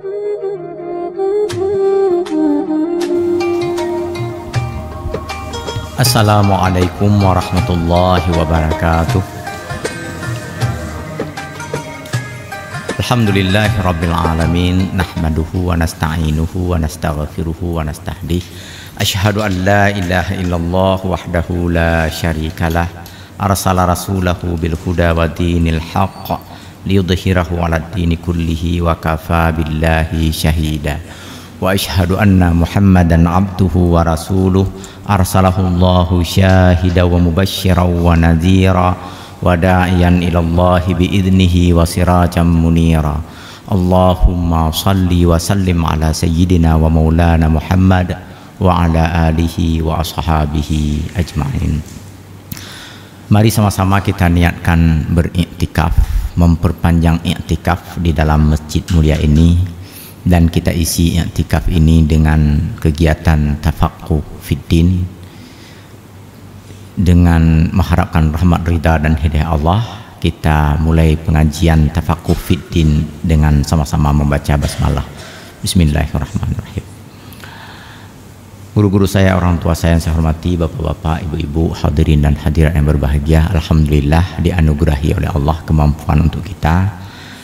Assalamualaikum warahmatullahi wabarakatuh. Alhamdulillahi rabbil alamin. Nahmaduhu wa nasta'inuhu wa nastaghfiruhu wa nastahdih. Asyhadu an la ilaha illallah wahdahu la syarikalah. Arsala rasulahu bil huda wa dinil haqq liyudhhirahu 'alad dini kullihi wa kafa billahi syahida. Wa asyhadu anna Muhammadan abduhu wa rasuluh arsalahu Allahu syahida wa mubasysyiran wa nadhira wa da'iyan ila Allah bi idnihi wa sirajan munira. Allahumma salli wa sallim ala sayyidina wa maulana Muhammad wa ala alihi wa ashabihi ajma'in. Mari sama-sama kita niatkan beriktikaf, memperpanjang iktikaf di dalam masjid mulia ini. Dan kita isi i'tikaf ini dengan kegiatan tafaqquh fiddin, dengan mengharapkan rahmat ridha dan hidayah Allah. Kita mulai pengajian tafaqquh fiddin dengan sama-sama membaca basmalah. Bismillahirrahmanirrahim. Guru-guru saya, orang tua saya yang saya hormati, bapak-bapak, ibu-ibu, hadirin dan hadirat yang berbahagia, alhamdulillah dianugerahi oleh Allah kemampuan untuk kita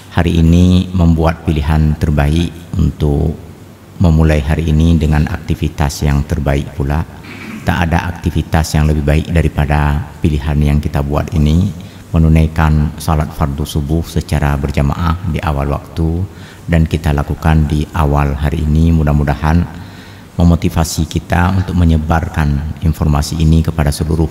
hari ini membuat pilihan terbaik untuk memulai hari ini dengan aktivitas yang terbaik pula. Tak ada aktivitas yang lebih baik daripada pilihan yang kita buat ini, menunaikan salat fardu subuh secara berjamaah di awal waktu, dan kita lakukan di awal hari ini. Mudah-mudahan memotivasi kita untuk menyebarkan informasi ini kepada seluruh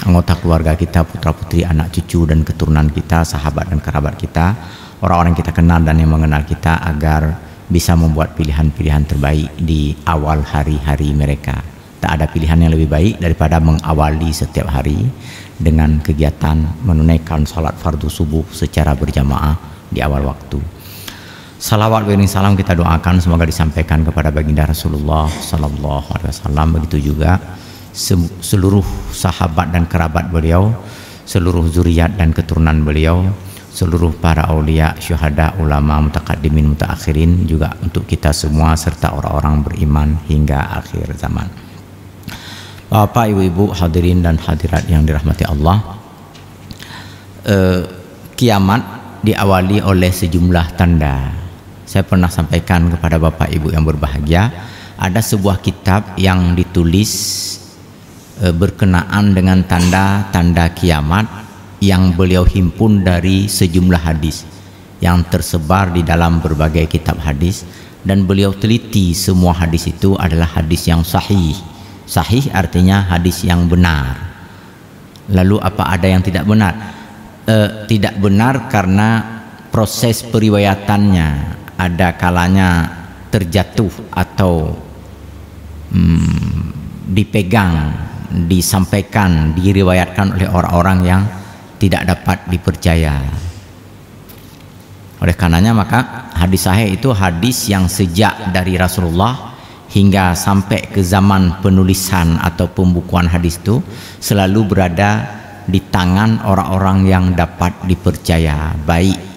anggota keluarga kita, putra-putri, anak cucu dan keturunan kita, sahabat dan kerabat kita, orang-orang kita kenal dan yang mengenal kita, agar bisa membuat pilihan-pilihan terbaik di awal hari-hari mereka. Tak ada pilihan yang lebih baik daripada mengawali setiap hari dengan kegiatan menunaikan salat fardu subuh secara berjamaah di awal waktu. Salawat beriring salam kita doakan semoga disampaikan kepada baginda Rasulullah sallallahu alaihi wasallam, begitu juga seluruh sahabat dan kerabat beliau, seluruh zuriat dan keturunan beliau, seluruh para aulia, syuhada, ulama, mutaqaddimin, mutaakhirin, juga untuk kita semua serta orang-orang beriman hingga akhir zaman. Bapak, ibu-ibu, hadirin dan hadirat yang dirahmati Allah, kiamat diawali oleh sejumlah tanda. Saya pernah sampaikan kepada bapak ibu yang berbahagia, ada sebuah kitab yang ditulis berkenaan dengan tanda-tanda kiamat yang beliau himpun dari sejumlah hadis yang tersebar di dalam berbagai kitab hadis, dan beliau teliti semua hadis itu adalah hadis yang sahih. Sahih artinya hadis yang benar. Lalu apa ada yang tidak benar? Tidak benar karena proses periwayatannya ada kalanya terjatuh atau dipegang, disampaikan, diriwayatkan oleh orang-orang yang tidak dapat dipercaya. Oleh karenanya maka hadis sahih itu hadis yang sejak dari Rasulullah hingga sampai ke zaman penulisan atau pembukuan hadis itu selalu berada di tangan orang-orang yang dapat dipercaya, baik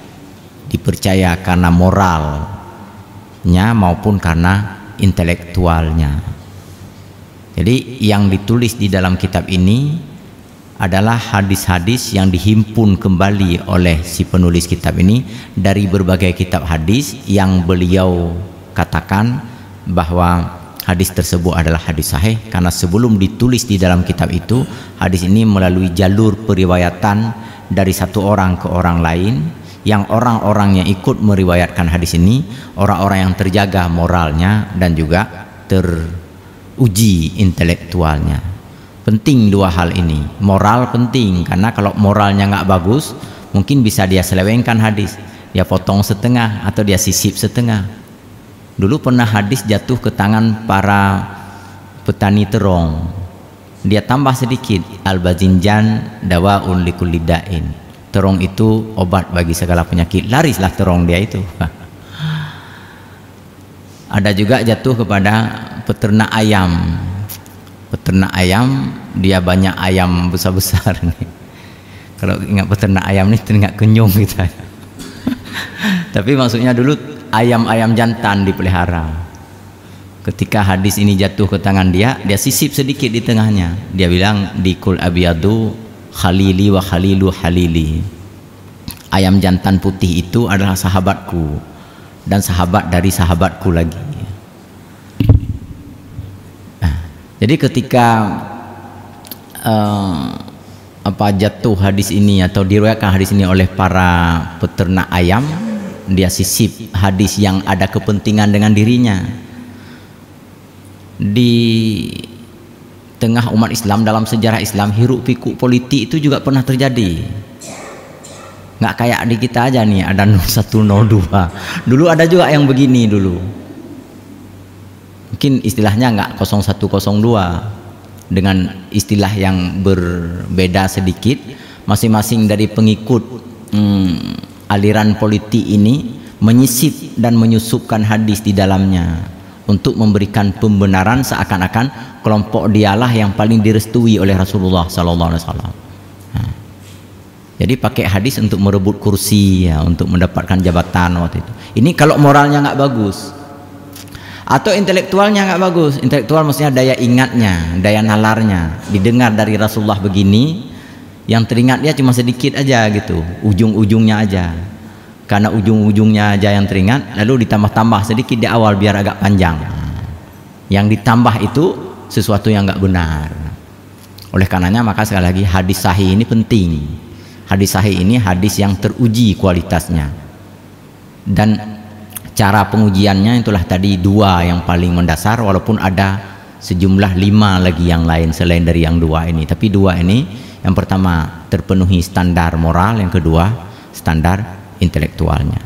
dipercaya karena moralnya maupun karena intelektualnya. Jadi yang ditulis di dalam kitab ini adalah hadis-hadis yang dihimpun kembali oleh si penulis kitab ini dari berbagai kitab hadis yang beliau katakan bahwa hadis tersebut adalah hadis sahih, karena sebelum ditulis di dalam kitab itu hadis ini melalui jalur periwayatan dari satu orang ke orang lain, yang orang-orang yang ikut meriwayatkan hadis ini orang-orang yang terjaga moralnya dan juga uji intelektualnya. Penting dua hal ini. Moral penting karena kalau moralnya nggak bagus mungkin bisa dia selewengkan hadis, dia potong setengah atau dia sisip setengah. Dulu pernah hadis jatuh ke tangan para petani terong, dia tambah sedikit, al-bazinjan dawaun likulli da'in, terong itu obat bagi segala penyakit. Larislah terong dia itu. Ada juga jatuh kepada peternak ayam. Peternak ayam, dia banyak ayam besar-besar nih. Kalau ingat peternak ayam nih teringat kenyung kita. Tapi maksudnya dulu ayam-ayam jantan dipelihara. Ketika hadis ini jatuh ke tangan dia sisip sedikit di tengahnya. Dia bilang, dikul abiyadu khalili wa khalilu halili. Ayam jantan putih itu adalah sahabatku dan sahabat dari sahabatku lagi. Nah, jadi ketika jatuh hadis ini atau diriwayatkan hadis ini oleh para peternak ayam, dia sisip hadis yang ada kepentingan dengan dirinya. Di tengah umat Islam, dalam sejarah Islam, hiruk pikuk politik itu juga pernah terjadi. Nggak kayak di kita aja nih, ada 0102. Dulu ada juga yang begini dulu. Mungkin istilahnya nggak 0102, dengan istilah yang berbeda sedikit. Masing-masing dari pengikut aliran politik ini menyisip dan menyusupkan hadis di dalamnya untuk memberikan pembenaran seakan-akan kelompok dialah yang paling direstui oleh Rasulullah SAW. Jadi pakai hadis untuk merebut kursi ya, untuk mendapatkan jabatan waktu itu. Ini kalau moralnya nggak bagus atau intelektualnya nggak bagus. Intelektual maksudnya daya ingatnya, daya nalarnya. Didengar dari Rasulullah begini, yang teringat dia cuma sedikit aja gitu, ujung-ujungnya aja. Karena ujung-ujungnya aja yang teringat, lalu ditambah-tambah sedikit di awal biar agak panjang. Yang ditambah itu sesuatu yang nggak benar. Oleh karenanya maka sekali lagi hadis sahih ini penting. Hadis sahih ini hadis yang teruji kualitasnya. Dan cara pengujiannya itulah tadi 2 yang paling mendasar, walaupun ada sejumlah 5 lagi yang lain selain dari yang 2 ini. Tapi 2 ini, yang pertama terpenuhi standar moral, yang kedua standar intelektualnya.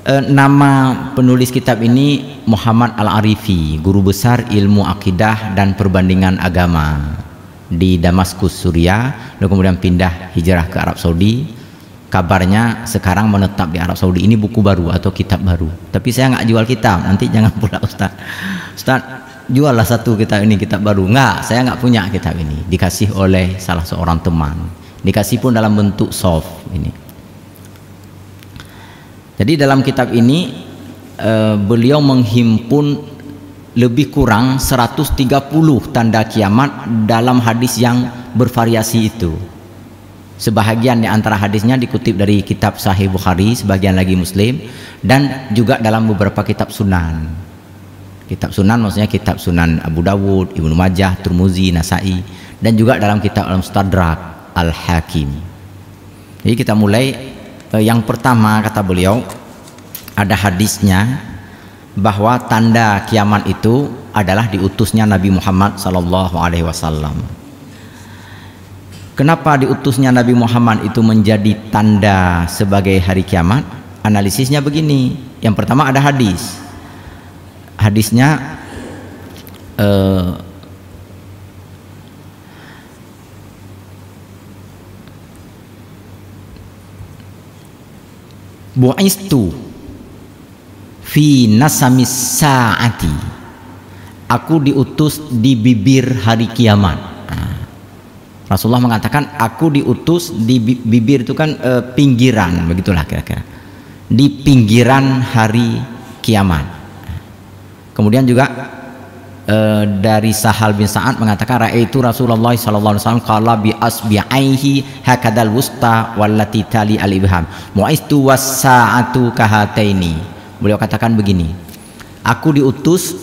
Nama penulis kitab ini Muhammad Al-Arifi, guru besar ilmu akidah dan perbandingan agama di Damaskus, Suriah, lalu kemudian pindah hijrah ke Arab Saudi. Kabarnya sekarang menetap di Arab Saudi. Ini buku baru atau kitab baru. Tapi saya nggak jual kitab, nanti jangan pula Ustaz juallah satu kitab ini, kitab baru. Nggak, saya nggak punya kitab ini, dikasih oleh salah seorang teman, dikasih pun dalam bentuk soft ini. Jadi dalam kitab ini beliau menghimpun lebih kurang 130 tanda kiamat dalam hadis yang bervariasi itu. Sebahagian di antara hadisnya dikutip dari kitab Sahih Bukhari, sebagian lagi Muslim, dan juga dalam beberapa kitab sunan. Kitab sunan maksudnya kitab sunan Abu Dawud, Ibnu Majah, Tirmizi, Nasai, dan juga dalam kitab Al-Mustadrak Al-Hakim. Jadi kita mulai. Yang pertama kata beliau, ada hadisnya bahwa tanda kiamat itu adalah diutusnya Nabi Muhammad SAW. Kenapa diutusnya Nabi Muhammad itu menjadi tanda sebagai hari kiamat? Analisisnya begini. Yang pertama ada hadis. Hadisnya bu'istu fi nasamis sa'ati, aku diutus di bibir hari kiamat. Rasulullah mengatakan aku diutus di bibir itu kan pinggiran, begitulah kira-kira, di pinggiran hari kiamat. Kemudian juga dari Sahal bin Sa'ad mengatakan raaitu Rasulullah sallallahu alaihi wasallam qala bi asbi'aihi hakadal wusta wallati tali al-ibham mu'istu was-sa'atu kahataini. Beliau katakan begini, aku diutus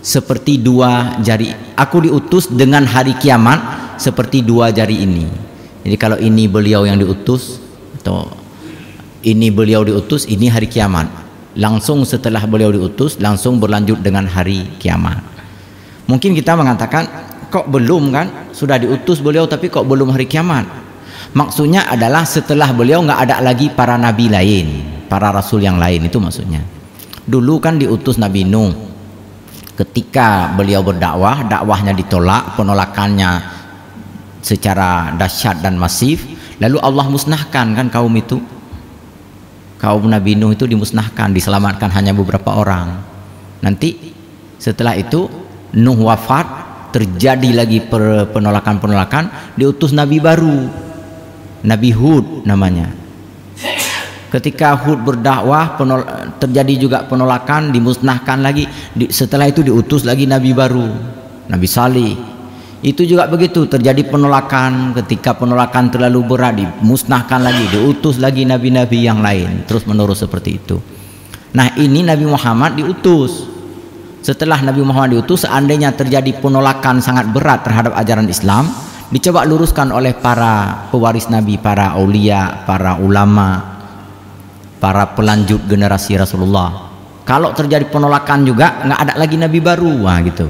seperti 2 jari, aku diutus dengan hari kiamat seperti 2 jari ini. Jadi kalau ini beliau yang diutus atau ini beliau diutus, ini hari kiamat. Langsung setelah beliau diutus langsung berlanjut dengan hari kiamat. Mungkin kita mengatakan kok belum kan, sudah diutus beliau tapi kok belum hari kiamat. Maksudnya adalah setelah beliau nggak ada lagi para nabi lain, para rasul yang lain, itu maksudnya. Dulu kan diutus Nabi Nuh, ketika beliau berdakwah, dakwahnya ditolak, penolakannya secara dahsyat dan masif, lalu Allah musnahkan kan kaum itu, kaum Nabi Nuh itu dimusnahkan, diselamatkan hanya beberapa orang. Nanti setelah itu Nuh wafat, terjadi lagi penolakan-penolakan, diutus Nabi baru, Nabi Hud namanya. Ketika Hud berdakwah terjadi juga penolakan, dimusnahkan lagi. Setelah itu diutus lagi nabi baru, Nabi Salih. Itu juga begitu, terjadi penolakan. Ketika penolakan terlalu berat, dimusnahkan lagi, diutus lagi nabi-nabi yang lain, terus menerus seperti itu. Nah, ini Nabi Muhammad diutus. Setelah Nabi Muhammad diutus, seandainya terjadi penolakan sangat berat terhadap ajaran Islam, dicoba luruskan oleh para pewaris Nabi, para aulia, para ulama, para pelanjut generasi Rasulullah. Kalau terjadi penolakan juga, nggak ada lagi nabi baru. Wah, gitu.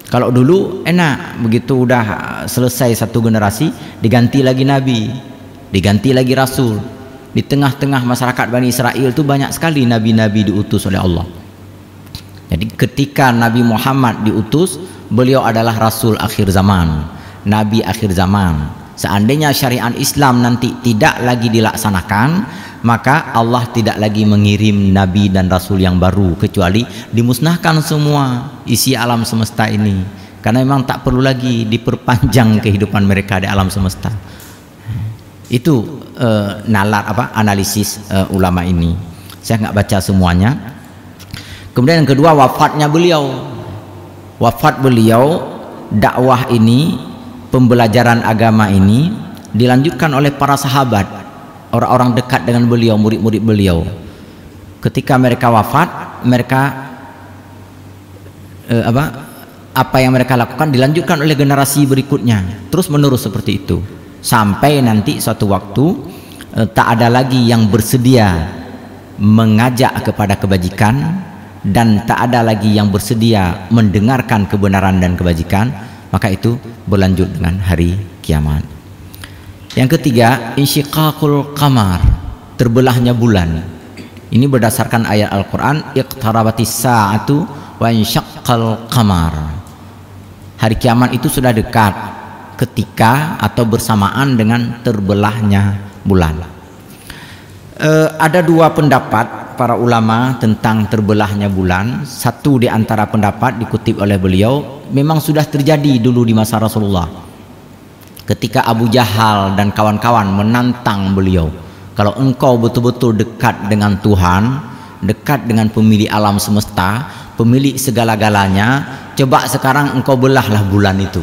Kalau dulu enak, begitu udah selesai satu generasi, diganti lagi nabi, diganti lagi rasul. Di tengah-tengah masyarakat Bani Israel itu banyak sekali nabi-nabi diutus oleh Allah. Jadi ketika Nabi Muhammad diutus, beliau adalah rasul akhir zaman, nabi akhir zaman. Seandainya syariat Islam nanti tidak lagi dilaksanakan, maka Allah tidak lagi mengirim nabi dan rasul yang baru, kecuali dimusnahkan semua isi alam semesta ini, karena memang tak perlu lagi diperpanjang kehidupan mereka di alam semesta. Itu analisis ulama ini. Saya nggak baca semuanya. Kemudian yang kedua, wafatnya beliau. Wafat beliau, dakwah ini, pembelajaran agama ini dilanjutkan oleh para sahabat, orang-orang dekat dengan beliau, murid-murid beliau. Ketika mereka wafat, mereka apa yang mereka lakukan dilanjutkan oleh generasi berikutnya, terus menerus seperti itu, sampai nanti suatu waktu tak ada lagi yang bersedia mengajak kepada kebajikan, dan tak ada lagi yang bersedia mendengarkan kebenaran dan kebajikan, maka itu berlanjut dengan hari kiamat. Yang ketiga, insyiqaqul qamar, terbelahnya bulan. Ini berdasarkan ayat Al-Quran, iqtarabatis sa'atu wa insyaqqal qamar. Hari kiamat itu sudah dekat, ketika atau bersamaan dengan terbelahnya bulan. Ada dua pendapat para ulama tentang terbelahnya bulan. Satu di antara pendapat dikutip oleh beliau, memang sudah terjadi dulu di masa Rasulullah, ketika Abu Jahal dan kawan-kawan menantang beliau, kalau engkau betul-betul dekat dengan Tuhan, dekat dengan pemilik alam semesta, pemilik segala-galanya, coba sekarang engkau belahlah bulan itu.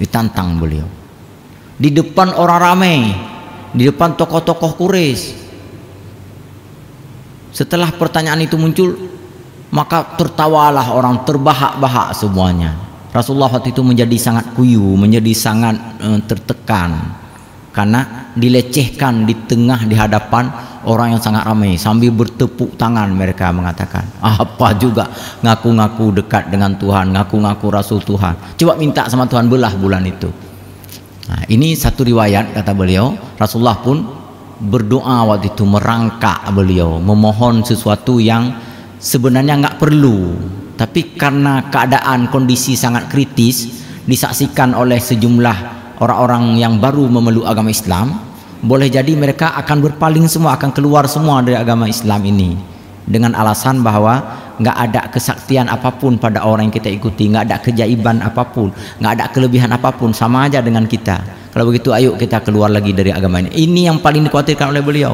Ditantang beliau di depan orang ramai, di depan tokoh-tokoh Quraisy. Setelah pertanyaan itu muncul, maka tertawalah orang, terbahak-bahak semuanya. Rasulullah waktu itu menjadi sangat kuyu, menjadi sangat tertekan, karena dilecehkan di hadapan orang yang sangat ramai. Sambil bertepuk tangan mereka mengatakan, apa juga ngaku-ngaku dekat dengan Tuhan, ngaku-ngaku Rasul Tuhan, coba minta sama Tuhan belah bulan itu. Nah, ini satu riwayat, kata beliau, Rasulullah pun berdoa waktu itu, merangkak beliau, memohon sesuatu yang sebenarnya nggak perlu, tapi karena keadaan kondisi sangat kritis, disaksikan oleh sejumlah orang-orang yang baru memeluk agama Islam, boleh jadi mereka akan berpaling semua, akan keluar semua dari agama Islam ini, dengan alasan bahwa nggak ada kesaktian apapun pada orang yang kita ikuti, nggak ada keajaiban apapun, nggak ada kelebihan apapun, sama aja dengan kita. Kalau begitu ayo kita keluar lagi dari agama ini. Ini yang paling dikhawatirkan oleh beliau.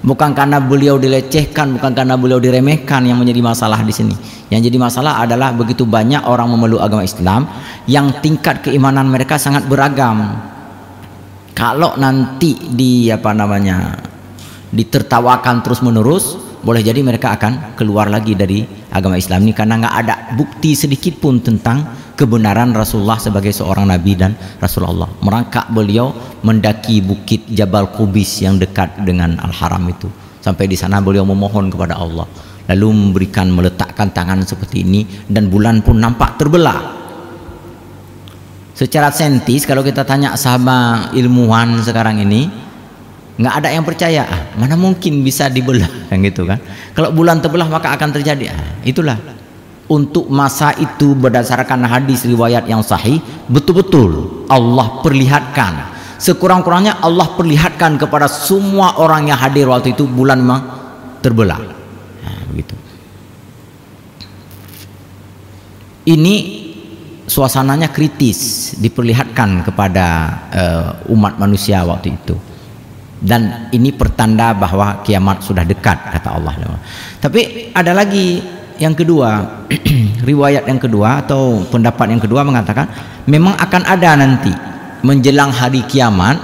Bukan karena beliau dilecehkan, bukan karena beliau diremehkan yang menjadi masalah di sini. Yang jadi masalah adalah begitu banyak orang memeluk agama Islam yang tingkat keimanan mereka sangat beragam. Kalau nanti ditertawakan terus menerus, boleh jadi mereka akan keluar lagi dari agama Islam ini, karena nggak ada bukti sedikit pun tentang kebenaran Rasulullah sebagai seorang nabi dan Rasulullah. Merangkak beliau mendaki bukit Jabal Qubis yang dekat dengan Al-Haram itu. Sampai di sana beliau memohon kepada Allah, lalu meletakkan tangan seperti ini, dan bulan pun nampak terbelah. Secara saintis, kalau kita tanya sama ilmuwan sekarang ini, nggak ada yang percaya. Mana mungkin bisa dibelah, kan gitu kan? Kalau bulan terbelah maka akan terjadi. Itulah. Untuk masa itu berdasarkan hadis riwayat yang sahih, betul-betul Allah perlihatkan, sekurang-kurangnya Allah perlihatkan kepada semua orang yang hadir waktu itu, bulan memang terbelah. Nah, begitu. Ini suasananya kritis, diperlihatkan kepada umat manusia waktu itu. dan ini pertanda bahwa kiamat sudah dekat, kata Allah. Tapi ada lagi yang kedua, riwayat yang kedua atau pendapat yang kedua mengatakan memang akan ada nanti menjelang hari kiamat,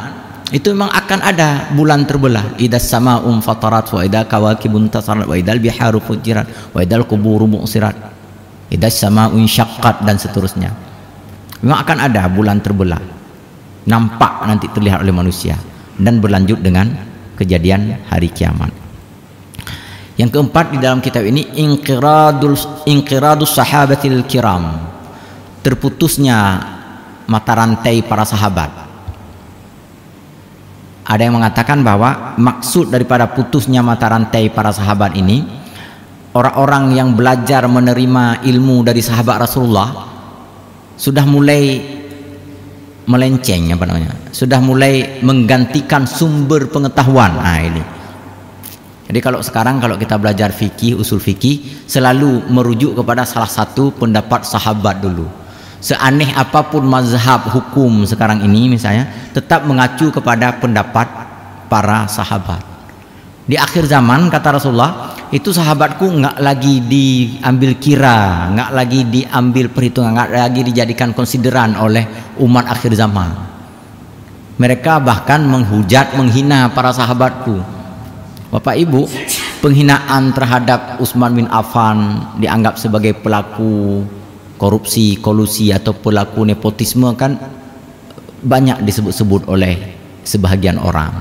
itu memang akan ada bulan terbelah. Idas sama'um fatarat wa idal kawakibun tasarat wa idal biharu fujirat wa idal kuburu mu'sirat, idas sama'un syaqqat, dan seterusnya. Memang akan ada bulan terbelah, nampak nanti terlihat oleh manusia, dan berlanjut dengan kejadian hari kiamat. Yang keempat di dalam kitab ini inqiradus sahabatil kiram, terputusnya mata rantai para sahabat. Ada yang mengatakan bahwa maksud daripada putusnya mata rantai para sahabat ini, orang-orang yang belajar menerima ilmu dari sahabat Rasulullah sudah mulai melenceng, apa namanya, sudah mulai menggantikan sumber pengetahuan. Nah ini, jadi kalau sekarang kalau kita belajar fikih, usul fikih, selalu merujuk kepada salah satu pendapat sahabat dulu. Seaneh apapun mazhab hukum sekarang ini misalnya, tetap mengacu kepada pendapat para sahabat. Di akhir zaman, kata Rasulullah, itu sahabatku nggak lagi diambil kira, nggak lagi diambil perhitungan, nggak lagi dijadikan konsideran oleh umat akhir zaman. Mereka bahkan menghujat, menghina para sahabatku. Bapak Ibu, penghinaan terhadap Utsman bin Affan dianggap sebagai pelaku korupsi, kolusi, atau pelaku nepotisme kan banyak disebut-sebut oleh sebahagian orang.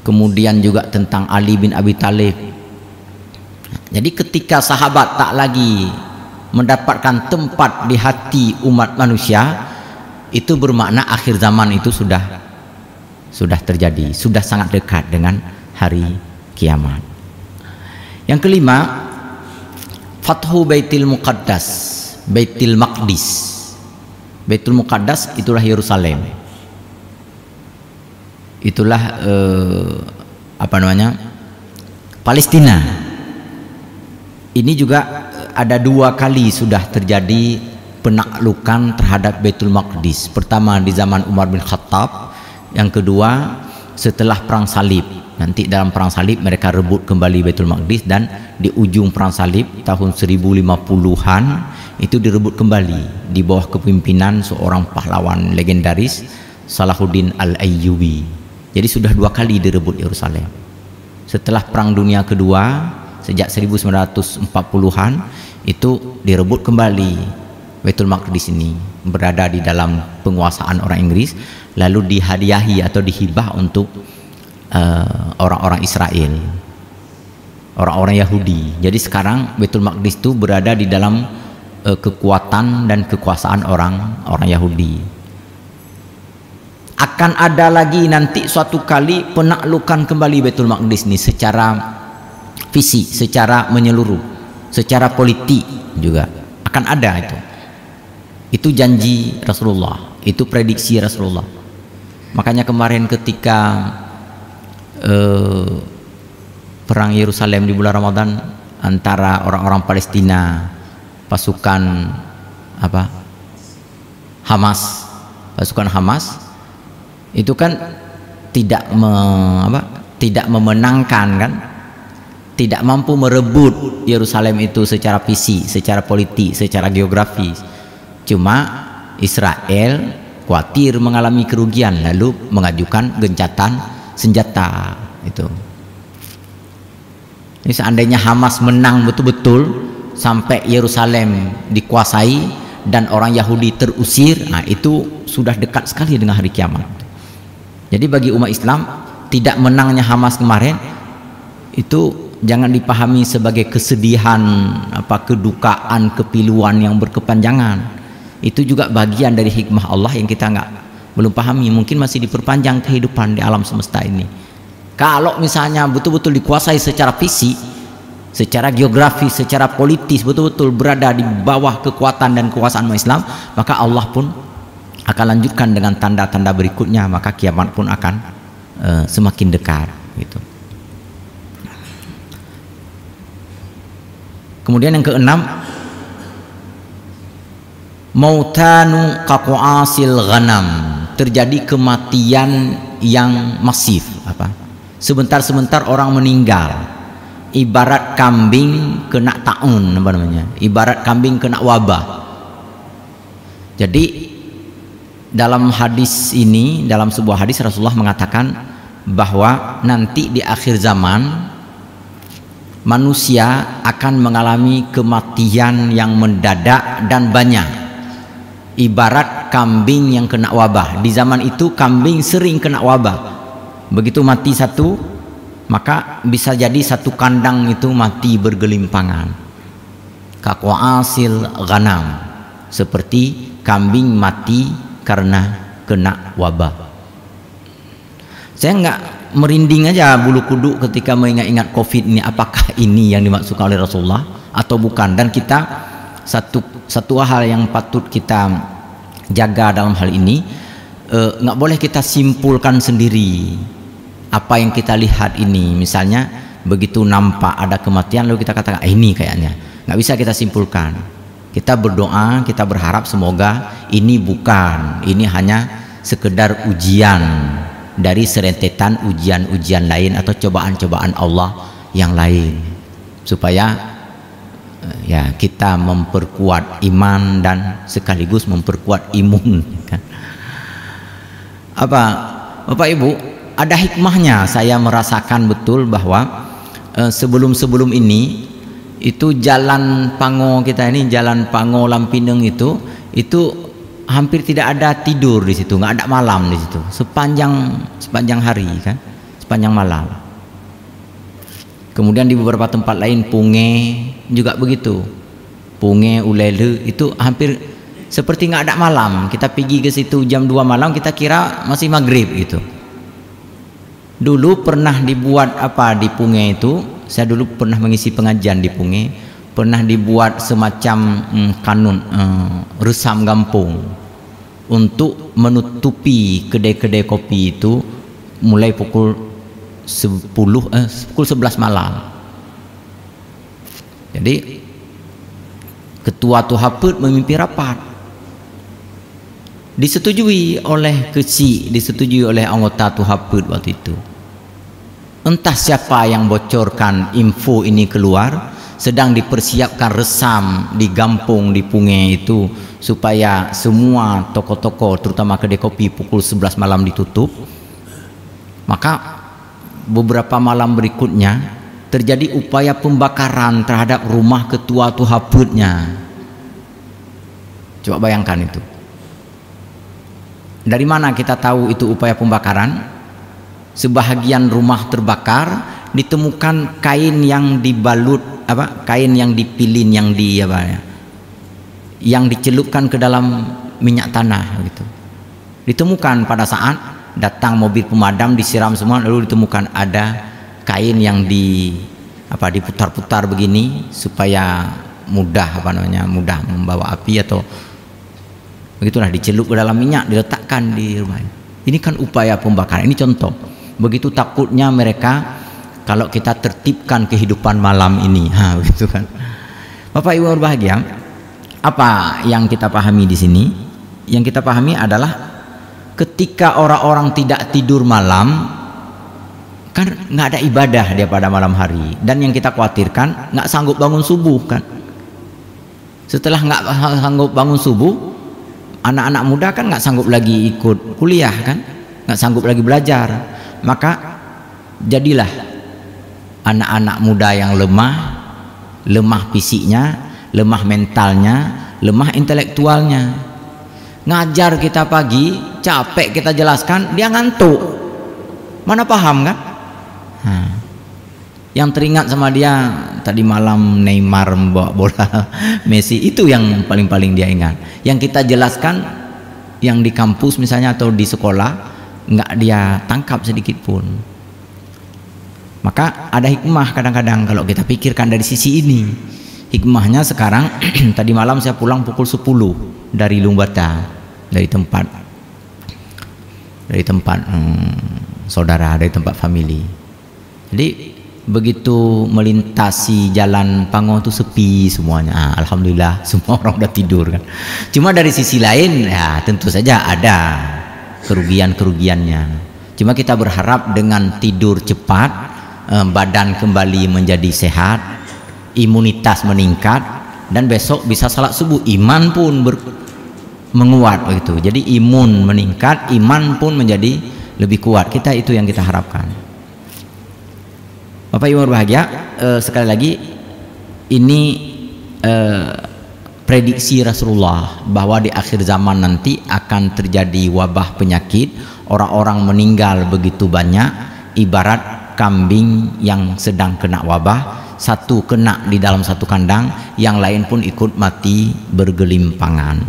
Kemudian juga tentang Ali bin Abi Thalib. Jadi ketika sahabat tak lagi mendapatkan tempat di hati umat manusia, itu bermakna akhir zaman itu sudah terjadi, sudah sangat dekat dengan hari kiamat. Yang kelima, Fathu Baitul Muqaddas, Baitul Maqdis. Baitul Muqaddas itulah Yerusalem. Itulah apa namanya, Palestina. Ini juga ada dua kali sudah terjadi penaklukan terhadap Baitul Maqdis. Pertama di zaman Umar bin Khattab, yang kedua setelah perang salib. Nanti dalam perang salib mereka rebut kembali Baitul Maqdis, dan di ujung perang salib tahun 1050-an itu direbut kembali di bawah kepemimpinan seorang pahlawan legendaris, Salahuddin Al-Ayyubi. Jadi sudah dua kali direbut Yerusalem. Setelah Perang Dunia Kedua sejak 1940-an itu direbut kembali Baitul Maqdis ini, berada di dalam penguasaan orang Inggris, lalu dihadiahi atau dihibah untuk orang-orang Israel, orang-orang Yahudi. Jadi sekarang Baitul Maqdis itu berada di dalam kekuatan dan kekuasaan orang Yahudi. Akan ada lagi nanti suatu kali penaklukan kembali Baitul Maqdis ini secara fisik, secara menyeluruh, secara politik juga akan ada itu. Itu janji Rasulullah, itu prediksi Rasulullah. Makanya kemarin ketika perang Yerusalem di bulan Ramadan antara orang-orang Palestina, pasukan pasukan Hamas itu kan tidak memenangkan kan, tidak mampu merebut Yerusalem itu secara fisik, secara politik, secara geografis. Cuma Israel khawatir mengalami kerugian, lalu mengajukan gencatan senjata itu. Ini seandainya Hamas menang betul-betul sampai Yerusalem dikuasai dan orang Yahudi terusir, nah itu sudah dekat sekali dengan hari kiamat. Jadi bagi umat Islam, tidak menangnya Hamas kemarin itu jangan dipahami sebagai kesedihan, kedukaan, kepiluan yang berkepanjangan. Itu juga bagian dari hikmah Allah yang kita belum pahami. Mungkin masih diperpanjang kehidupan di alam semesta ini. Kalau misalnya betul-betul dikuasai secara fisik, secara geografis, secara politis, betul-betul berada di bawah kekuatan dan kekuasaan umat Islam, maka Allah pun akan lanjutkan dengan tanda-tanda berikutnya, maka kiamat pun akan semakin dekat gitu. Kemudian yang keenam, mautanu kaquasil ghanam, terjadi kematian yang masif, sebentar-sebentar orang meninggal, ibarat kambing kena taun, ibarat kambing kena wabah. Jadi dalam hadis ini, dalam sebuah hadis Rasulullah mengatakan bahwa nanti di akhir zaman manusia akan mengalami kematian yang mendadak dan banyak, ibarat kambing yang kena wabah. Di zaman itu kambing sering kena wabah. Begitu mati satu, maka bisa jadi satu kandang itu mati bergelimpangan. Kaqa'asil ghanam, seperti kambing mati karena kena wabah. Saya nggak merinding aja bulu kuduk ketika mengingat-ingat COVID ini. Apakah ini yang dimaksudkan oleh Rasulullah atau bukan? Dan kita satu hal yang patut kita jaga dalam hal ini, nggak boleh kita simpulkan sendiri apa yang kita lihat ini. Misalnya begitu nampak ada kematian lalu kita katakan ini kayaknya, nggak bisa kita simpulkan. Kita berdoa, kita berharap semoga ini bukan, ini hanya sekedar ujian dari serentetan ujian-ujian lain atau cobaan-cobaan Allah yang lain, supaya ya kita memperkuat iman dan sekaligus memperkuat imun, kan? Bapak Ibu, ada hikmahnya. Saya merasakan betul bahwa sebelum ini itu jalan Pango kita ini, jalan Pango Lampineng itu hampir tidak ada tidur di situ, nggak ada malam di situ sepanjang hari, kan, sepanjang malam. Kemudian di beberapa tempat lain, Punge juga begitu, Punge, Ulele itu hampir seperti nggak ada malam. Kita pergi ke situ jam 2 malam, kita kira masih maghrib gitu. Dulu pernah dibuat di Punge itu. Saya dulu pernah mengisi pengajian di Punge, pernah dibuat semacam kanun resam gampung untuk menutupi kedai-kedai kopi itu mulai pukul 11 malam. Jadi ketua Tuhaput memimpin rapat, disetujui oleh kecil, disetujui oleh anggota Tuhaput waktu itu. Entah siapa yang bocorkan info ini keluar, sedang dipersiapkan resam di Gampung di Punge itu supaya semua toko-toko terutama kedai kopi pukul 11 malam ditutup. Maka beberapa malam berikutnya terjadi upaya pembakaran terhadap rumah ketua Tuhaputnya. Coba bayangkan itu. Dari mana kita tahu itu upaya pembakaran? Sebahagian rumah terbakar, ditemukan kain yang dibalut, kain yang dipilin, yang dicelupkan ke dalam minyak tanah gitu. Ditemukan pada saat datang mobil pemadam, disiram semua, lalu ditemukan ada kain yang diputar-putar begini supaya mudah mudah membawa api atau begitulah, dicelup ke dalam minyak, diletakkan di rumah. Ini kan upaya pembakaran. Ini contoh. Begitu takutnya mereka kalau kita tertibkan kehidupan malam ini, begitu kan. Bapak Ibu berbahagia, apa yang kita pahami di sini? Yang kita pahami adalah ketika orang-orang tidak tidur malam, kan nggak ada ibadah dia pada malam hari, dan yang kita khawatirkan nggak sanggup bangun subuh, kan. Setelah nggak sanggup bangun subuh, anak-anak muda kan nggak sanggup lagi ikut kuliah, kan, nggak sanggup lagi belajar. Maka jadilah anak-anak muda yang lemah fisiknya, lemah mentalnya, lemah intelektualnya. Ngajar kita pagi, capek kita jelaskan, dia ngantuk, mana paham, kan. Yang teringat sama dia tadi malam Neymar membawa bola Messi, itu yang paling dia ingat. Yang kita jelaskan yang di kampus misalnya atau di sekolah nggak dia tangkap sedikit pun. Maka ada hikmah kadang-kadang kalau kita pikirkan dari sisi ini. Hikmahnya sekarang tadi malam saya pulang pukul 10 dari Lumbata, dari tempat saudara, dari tempat family. Jadi begitu melintasi jalan Pango itu sepi semuanya. Alhamdulillah semua orang udah tidur, kan. Cuma dari sisi lain ya tentu saja ada kerugiannya. Cuma kita berharap dengan tidur cepat, badan kembali menjadi sehat, imunitas meningkat, dan besok bisa salat subuh, iman pun menguat begitu. Jadi imun meningkat, iman pun menjadi lebih kuat. Kita itu yang kita harapkan. Bapak Ibu berbahagia, sekali lagi ini prediksi Rasulullah bahwa di akhir zaman nanti akan terjadi wabah penyakit, orang-orang meninggal begitu banyak, ibarat kambing yang sedang kena wabah, satu kena di dalam satu kandang, yang lain pun ikut mati bergelimpangan.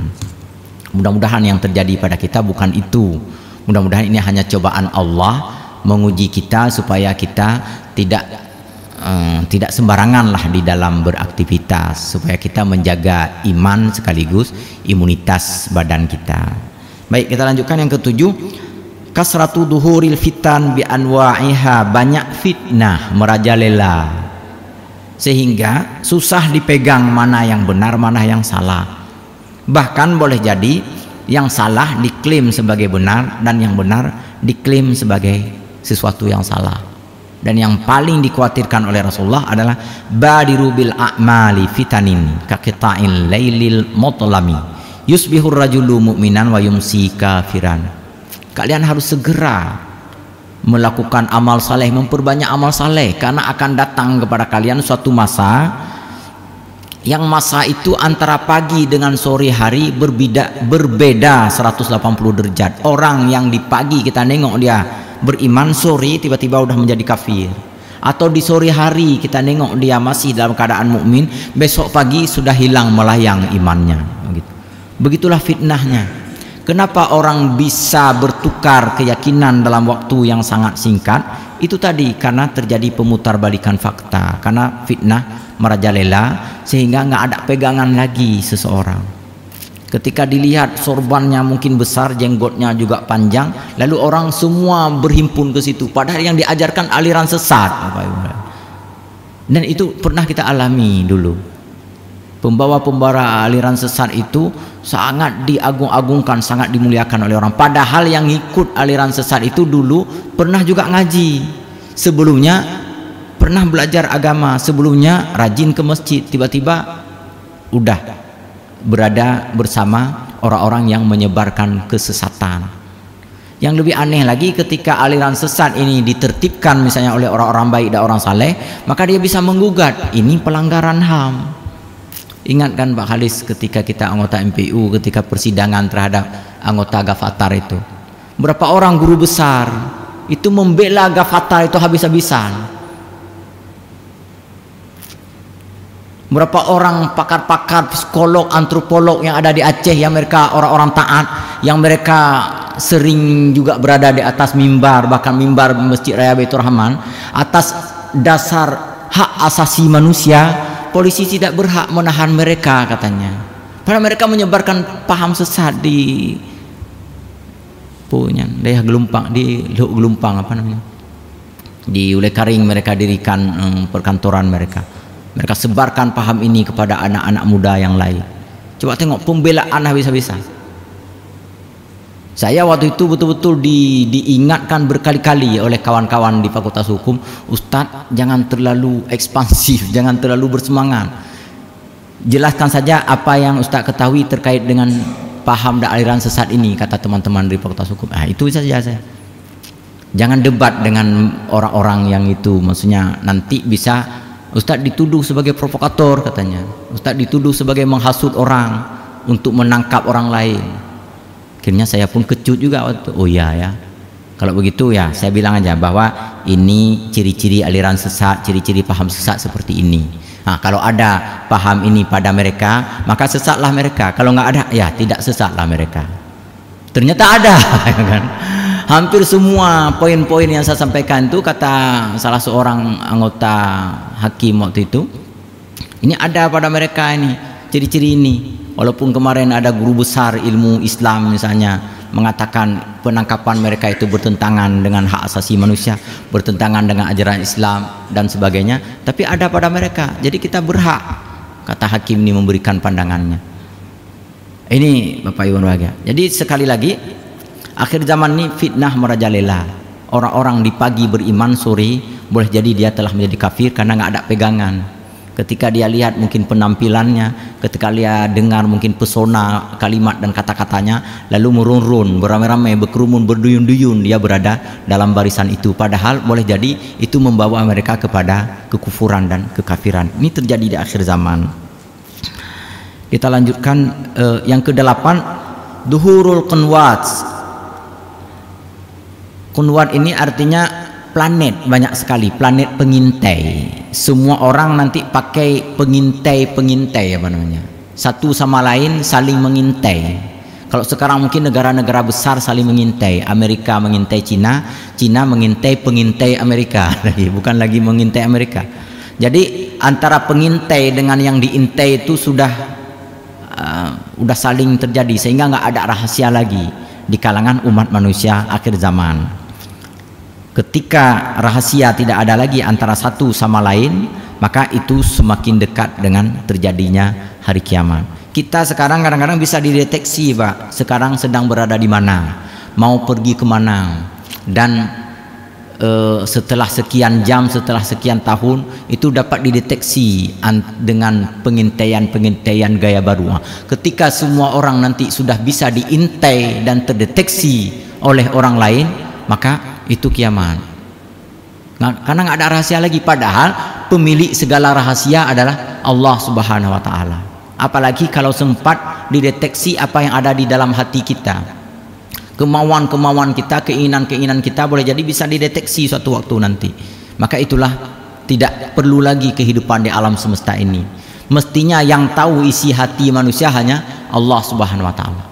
Mudah-mudahan yang terjadi pada kita bukan itu. Mudah-mudahan ini hanya cobaan Allah menguji kita supaya kita tidak sembarangan lah di dalam beraktivitas, supaya kita menjaga iman sekaligus imunitas badan kita. Baik, kita lanjutkan yang ketujuh. Kasratu duhuril fitan bi anwa'iha, banyak fitnah merajalela sehingga susah dipegang mana yang benar mana yang salah. Bahkan boleh jadi yang salah diklaim sebagai benar dan yang benar diklaim sebagai sesuatu yang salah. Dan yang paling dikhawatirkan oleh Rasulullah adalah badiru bil a'mali fitanin kaqita'il lailil mutlami yusbihur rajulu mu'minan wa yumsi kafiran. Kalian harus segera melakukan amal saleh, memperbanyak amal saleh, karena akan datang kepada kalian suatu masa yang masa itu antara pagi dengan sore hari berbeda 180 derajat. Orang yang di pagi kita nengok dia beriman, sore tiba-tiba udah menjadi kafir. Atau di sore hari kita nengok dia masih dalam keadaan mukmin, besok pagi sudah hilang melayang imannya. Begitulah fitnahnya. Kenapa orang bisa bertukar keyakinan dalam waktu yang sangat singkat? Itu tadi karena terjadi pemutarbalikan fakta, karena fitnah merajalela sehingga nggak ada pegangan lagi seseorang. Ketika dilihat sorbannya mungkin besar, jenggotnya juga panjang, lalu orang semua berhimpun ke situ, padahal yang diajarkan aliran sesat. Dan itu pernah kita alami dulu. Pembawa-pembawa aliran sesat itu sangat diagung-agungkan, sangat dimuliakan oleh orang. Padahal yang ikut aliran sesat itu dulu pernah juga ngaji, sebelumnya pernah belajar agama, sebelumnya rajin ke masjid, tiba-tiba udah berada bersama orang-orang yang menyebarkan kesesatan. Yang lebih aneh lagi, ketika aliran sesat ini ditertibkan misalnya oleh orang-orang baik dan orang saleh, maka dia bisa menggugat, ini pelanggaran HAM. Ingatkan Pak Khalis ketika kita anggota MPU, ketika persidangan terhadap anggota Ghafatar itu, berapa orang guru besar itu membela Ghafatar itu habis-habisan. Berapa orang pakar-pakar, psikolog, antropolog yang ada di Aceh, yang mereka orang-orang taat, yang mereka sering juga berada di atas mimbar, bahkan mimbar Masjid Raya Baitur Rahman, atas dasar hak asasi manusia. Polisi tidak berhak menahan mereka katanya, padahal mereka menyebarkan paham sesat di daerah Gelumpang, di Gelumpang apa namanya, di Ulekaring mereka dirikan perkantoran mereka. Mereka sebarkan paham ini kepada anak-anak muda yang lain. Coba tengok pembelaan habis-habisan. Saya waktu itu betul-betul diingatkan berkali-kali oleh kawan-kawan di Fakultas Hukum, Ustadz jangan terlalu ekspansif, jangan terlalu bersemangat. Jelaskan saja apa yang Ustadz ketahui terkait dengan paham dan aliran sesat ini, kata teman-teman di Fakultas Hukum. Nah, itu saja saya. Jangan debat dengan orang-orang yang itu, maksudnya nanti bisa Ustadz dituduh sebagai provokator katanya. Ustadz dituduh sebagai menghasut orang untuk menangkap orang lain. Akhirnya saya pun kecut juga waktu. Oh iya ya, kalau begitu ya saya bilang aja bahwa ini ciri-ciri aliran sesat, ciri-ciri paham sesat seperti ini. Nah, kalau ada paham ini pada mereka, maka sesatlah mereka. Kalau nggak ada, ya tidak sesatlah mereka. Ternyata ada, kan? Hampir semua poin-poin yang saya sampaikan itu, kata salah seorang anggota hakim waktu itu, ini ada pada mereka ini, ciri-ciri ini. Walaupun kemarin ada guru besar ilmu Islam misalnya mengatakan penangkapan mereka itu bertentangan dengan hak asasi manusia, bertentangan dengan ajaran Islam dan sebagainya, tapi ada pada mereka. Jadi kita berhak, kata hakim ini, memberikan pandangannya. Ini Bapak Ibu bahagia. Jadi sekali lagi, akhir zaman ini fitnah merajalela. orang-orang di pagi beriman, sore boleh jadi dia telah menjadi kafir karena nggak ada pegangan. Ketika dia lihat mungkin penampilannya, ketika dia dengar mungkin pesona kalimat dan kata-katanya, lalu merun-run, beramai-ramai, berkerumun, berduyun-duyun, dia berada dalam barisan itu. Padahal boleh jadi itu membawa mereka kepada kekufuran dan kekafiran. Ini terjadi di akhir zaman. Kita lanjutkan yang ke-8, Duhurul Qunwat. Qunwat ini artinya planet, banyak sekali planet pengintai. Semua orang nanti pakai pengintai apa namanya, satu sama lain saling mengintai. Kalau sekarang mungkin negara-negara besar saling mengintai, Amerika mengintai Cina, Cina mengintai pengintai Amerika, bukan lagi mengintai Amerika. Jadi antara pengintai dengan yang diintai itu sudah saling terjadi, sehingga nggak ada rahasia lagi di kalangan umat manusia akhir zaman. Ketika rahasia tidak ada lagi antara satu sama lain, maka itu semakin dekat dengan terjadinya hari kiamat. Kita sekarang kadang-kadang bisa dideteksi, Pak, sekarang sedang berada di mana, mau pergi kemana, dan setelah sekian jam, setelah sekian tahun itu dapat dideteksi dengan pengintaian gaya baru. Ketika semua orang nanti sudah bisa diintai dan terdeteksi oleh orang lain, maka itu kiamat. Nah, karena nggak ada rahasia lagi, padahal pemilik segala rahasia adalah Allah Subhanahu wa Ta'ala. Apalagi kalau sempat dideteksi apa yang ada di dalam hati kita, kemauan-kemauan kita, keinginan-keinginan kita, boleh jadi bisa dideteksi suatu waktu nanti. Maka itulah tidak perlu lagi kehidupan di alam semesta ini. Mestinya yang tahu isi hati manusia hanya Allah Subhanahu wa Ta'ala.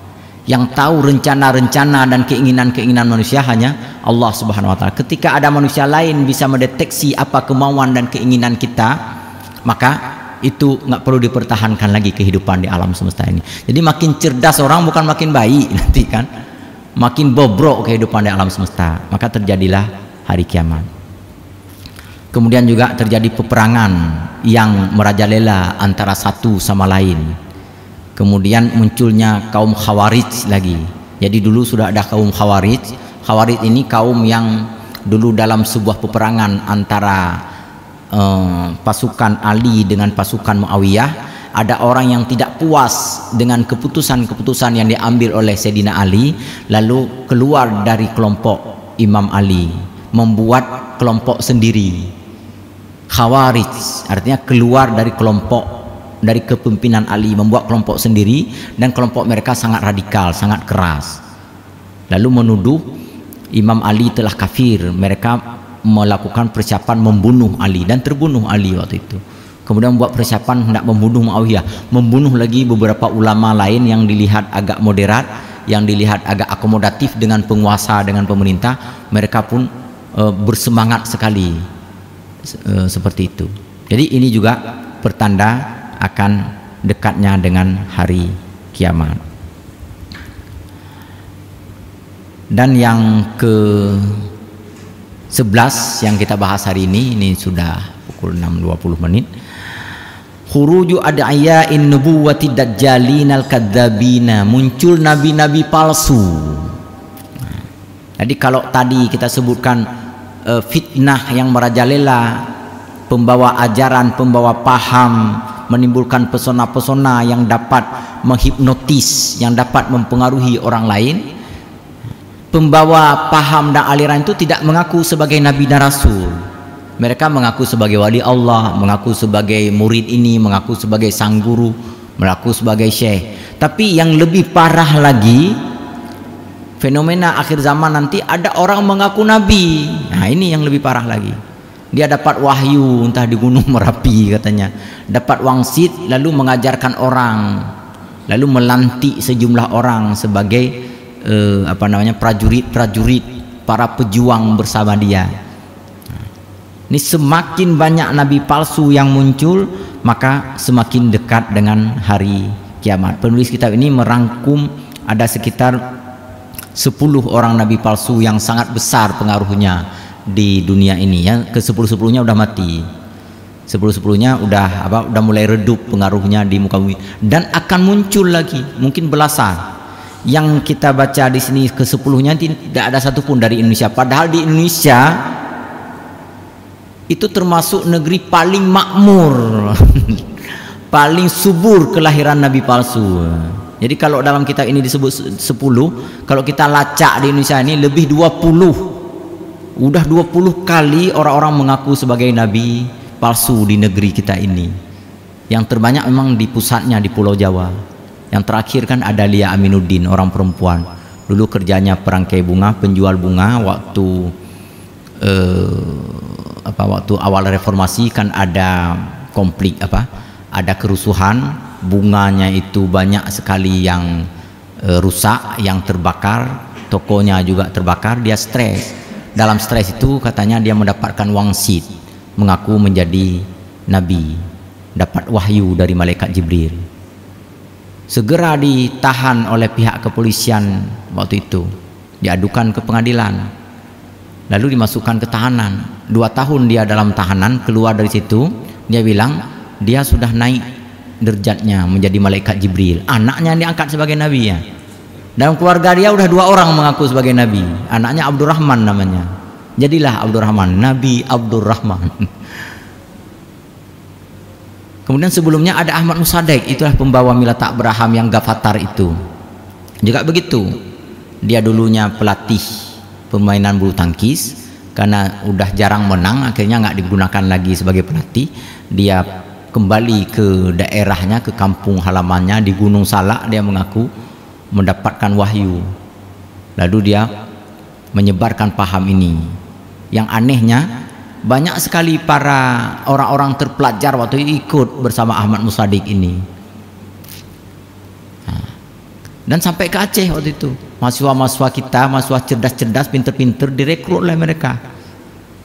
Yang tahu rencana-rencana dan keinginan-keinginan manusia hanya Allah Subhanahu wa Ta'ala. Ketika ada manusia lain bisa mendeteksi apa kemauan dan keinginan kita, maka itu nggak perlu dipertahankan lagi kehidupan di alam semesta ini. Jadi makin cerdas orang bukan makin baik nanti kan, makin bobrok kehidupan di alam semesta. Maka terjadilah hari kiamat. Kemudian juga terjadi peperangan yang merajalela antara satu sama lain. Kemudian munculnya kaum Khawarij lagi. Jadi dulu sudah ada kaum Khawarij. Khawarij ini kaum yang dulu dalam sebuah peperangan antara pasukan Ali dengan pasukan Muawiyah, ada orang yang tidak puas dengan keputusan-keputusan yang diambil oleh Sayyidina Ali, lalu keluar dari kelompok Imam Ali, membuat kelompok sendiri. Khawarij artinya keluar dari kelompok, dari kepemimpinan Ali, membuat kelompok sendiri, dan kelompok mereka sangat radikal, sangat keras. Lalu menuduh Imam Ali telah kafir. Mereka melakukan persiapan membunuh Ali, dan terbunuh Ali waktu itu. Kemudian membuat persiapan hendak membunuh Muawiyah, membunuh lagi beberapa ulama lain yang dilihat agak moderat, yang dilihat agak akomodatif dengan penguasa, dengan pemerintah. Mereka pun bersemangat sekali seperti itu. Jadi ini juga pertanda akan dekatnya dengan hari kiamat. Dan yang ke-11 yang kita bahas hari ini sudah pukul 6.20 menit. Khuruju ad'iya'in nubuwati dajjalin al-kadzabina, muncul nabi-nabi palsu. Jadi kalau tadi kita sebutkan fitnah yang merajalela, pembawa ajaran, pembawa paham, menimbulkan pesona-pesona yang dapat menghipnotis, yang dapat mempengaruhi orang lain. Pembawa paham dan aliran itu tidak mengaku sebagai nabi dan rasul. Mereka mengaku sebagai wali Allah, mengaku sebagai murid ini, mengaku sebagai sang guru, mengaku sebagai syekh. Tapi yang lebih parah lagi, fenomena akhir zaman nanti ada orang mengaku nabi. Nah, ini yang lebih parah lagi. Dia dapat wahyu entah di Gunung Merapi katanya, dapat wangsit lalu mengajarkan orang, lalu melantik sejumlah orang sebagai prajurit-prajurit, para pejuang bersama dia. Ini semakin banyak nabi palsu yang muncul, maka semakin dekat dengan hari kiamat. Penulis kitab ini merangkum ada sekitar 10 orang nabi palsu yang sangat besar pengaruhnya di dunia ini ya. Ke 10-10-nya udah mati, 10-10-nya udah mulai redup pengaruhnya di muka bumi, dan akan muncul lagi mungkin belasan. yang kita baca di sini ke-10-nya tidak ada satupun dari Indonesia. Padahal di Indonesia itu termasuk negeri paling makmur, paling subur kelahiran nabi palsu. Jadi kalau dalam kitab ini disebut 10, kalau kita lacak di Indonesia ini lebih 20. Udah 20 kali orang-orang mengaku sebagai nabi palsu di negeri kita ini. Yang terbanyak memang di pusatnya di Pulau Jawa. Yang terakhir kan ada Lia Aminuddin, orang perempuan. Dulu kerjanya perangkai bunga, penjual bunga. Waktu waktu awal reformasi kan ada konflik ada kerusuhan, bunganya itu banyak sekali yang rusak, yang terbakar, tokonya juga terbakar. Dia stres. Dalam stres itu katanya dia mendapatkan wangsit, mengaku menjadi nabi, dapat wahyu dari malaikat Jibril. Segera ditahan oleh pihak kepolisian waktu itu, diadukan ke pengadilan, lalu dimasukkan ke tahanan. 2 tahun dia dalam tahanan. Keluar dari situ dia bilang dia sudah naik derajatnya menjadi malaikat Jibril. Anaknya diangkat sebagai nabi ya. Dalam keluarga dia udah 2 orang mengaku sebagai nabi. Anaknya Abdurrahman namanya. Jadilah Abdurrahman, Nabi Abdurrahman. Kemudian sebelumnya ada Ahmad Musaddiq, itulah pembawa Milat Abraham yang Ghafatar itu. Juga begitu. Dia dulunya pelatih permainan bulu tangkis, karena udah jarang menang akhirnya nggak digunakan lagi sebagai pelatih. Dia kembali ke daerahnya, ke kampung halamannya di Gunung Salak. Dia mengaku mendapatkan wahyu, lalu dia menyebarkan paham ini. Yang anehnya banyak sekali para orang-orang terpelajar waktu itu ikut bersama Ahmad Musaddiq ini. Dan sampai ke Aceh waktu itu, mahasiswa-mahasiswa kita, mahasiswa cerdas-cerdas, pinter-pinter direkrut oleh mereka.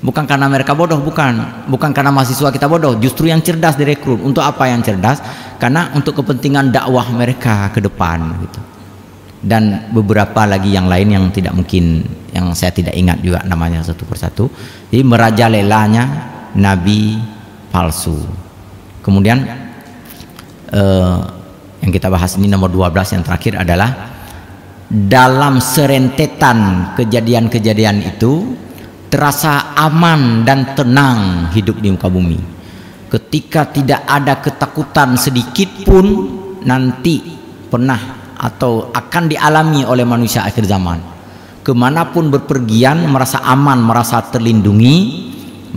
Bukan karena mereka bodoh, bukan karena mahasiswa kita bodoh, justru yang cerdas direkrut. Untuk apa yang cerdas? Karena untuk kepentingan dakwah mereka ke depan gitu. Dan beberapa lagi yang lain yang tidak mungkin, yang saya tidak ingat juga namanya satu persatu. Jadi merajalelanya nabi palsu. Kemudian yang kita bahas ini nomor 12 yang terakhir adalah dalam serentetan kejadian-kejadian itu terasa aman dan tenang hidup di muka bumi. Ketika tidak ada ketakutan sedikit pun nanti pernah atau akan dialami oleh manusia akhir zaman. Kemanapun berpergian merasa aman, merasa terlindungi,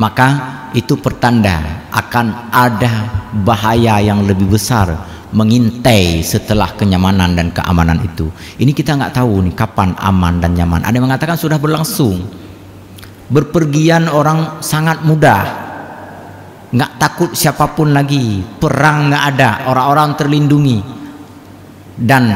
maka itu pertanda akan ada bahaya yang lebih besar mengintai setelah kenyamanan dan keamanan itu. Ini kita nggak tahu nih kapan aman dan nyaman. Ada yang mengatakan sudah berlangsung. Berpergian orang sangat mudah, nggak takut siapapun lagi, perang nggak ada, orang-orang terlindungi. Dan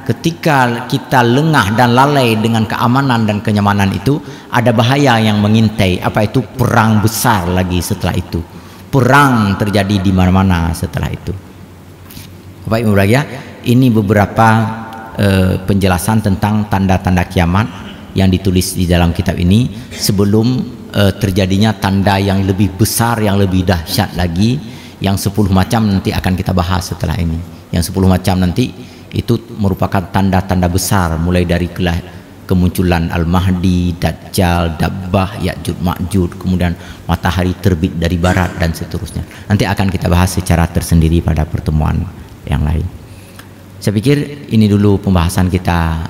ketika kita lengah dan lalai dengan keamanan dan kenyamanan itu, ada bahaya yang mengintai. Apa itu? Perang besar lagi setelah itu. Perang terjadi di mana-mana setelah itu. Bapak Ibu Berbahagia, ini beberapa penjelasan tentang tanda-tanda kiamat yang ditulis di dalam kitab ini sebelum terjadinya tanda yang lebih besar, yang lebih dahsyat lagi, yang 10 macam nanti akan kita bahas setelah ini. Yang 10 macam nanti itu merupakan tanda-tanda besar, mulai dari kemunculan Al-Mahdi, Dajjal, Dabbah, Ya'juj Ma'juj, kemudian matahari terbit dari barat dan seterusnya. Nanti akan kita bahas secara tersendiri pada pertemuan yang lain. Saya pikir ini dulu pembahasan kita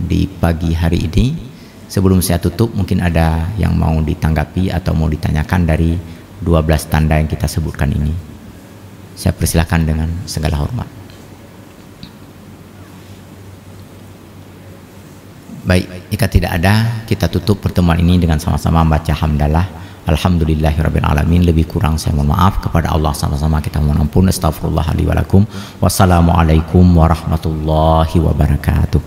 di pagi hari ini. Sebelum saya tutup, mungkin ada yang mau ditanggapi atau mau ditanyakan dari 12 tanda yang kita sebutkan ini. Saya persilahkan dengan segala hormat. Baik, jika tidak ada, kita tutup pertemuan ini dengan sama-sama membaca hamdalah. Alhamdulillahirabbil alamin. Lebih kurang saya mohon maaf. Kepada Allah sama-sama kita mohon ampun. Astaghfirullah li wa lakum. Wassalamualaikum warahmatullahi wabarakatuh.